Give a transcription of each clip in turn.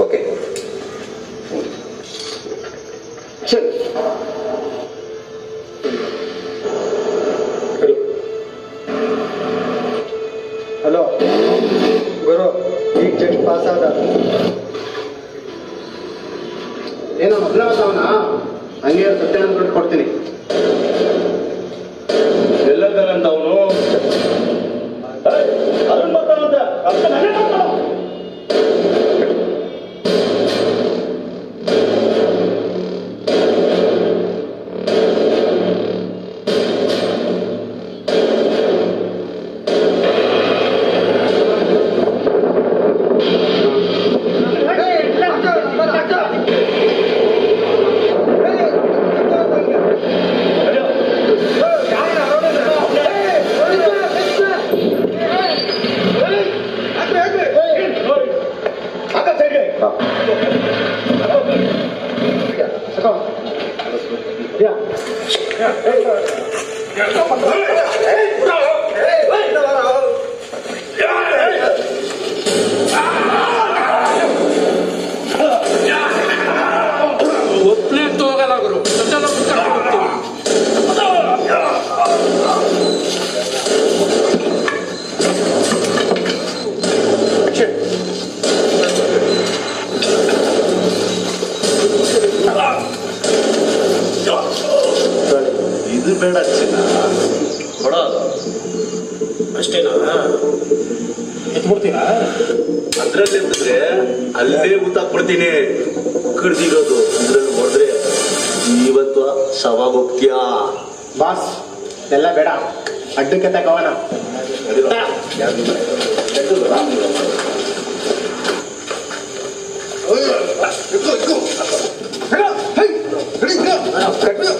Okay ಸರಿ. Hello ಗುರು, ಈಗ just pass ಆದ. ಏನೋ ಮೊದಲವನ ಹಂಗೆ ಸತ್ಯಾನಂದ ಕೊಟ್ಟು ಕೊಡ್ತೀನಿ. ಎಲ್ಲದಲ್ಲಂತ ಅವನು ಅದನ್ನ ಬರ್ತಾನಂತೆ ಅಷ್ಟೇ ನನಗೆ ಬರ್ತಾನ. ಒಬ್ಬನೇ ಹೋಗಲ್ಲ ಗುರು, ಇದು ಬೇಡ ಚಿನ್ನ ಕೊಡೋದು ಅಷ್ಟೇನಾ? ಎತ್ಬಿಡ್ತೀರಾ? ಅದ್ರಲ್ಲಿ ಎತ್ತಿದ್ರೆ ಅಲ್ಲೇ ಊತಾಕ್ಬಿಡ್ತೀನಿ. ಕಡ್ದಿರೋದು ಇದ್ರಲ್ಲಿ ಹೊಡೆದ್ರೆ ಇವತ್ತು ಶವಾಗ ಹೋಗ್ತೀಯಾ? ಬಾಸ್ ಎಲ್ಲ ಬೇಡ, ಅಡ್ಡಕ್ಕೆ ತಗೋಣ.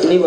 ನೀವು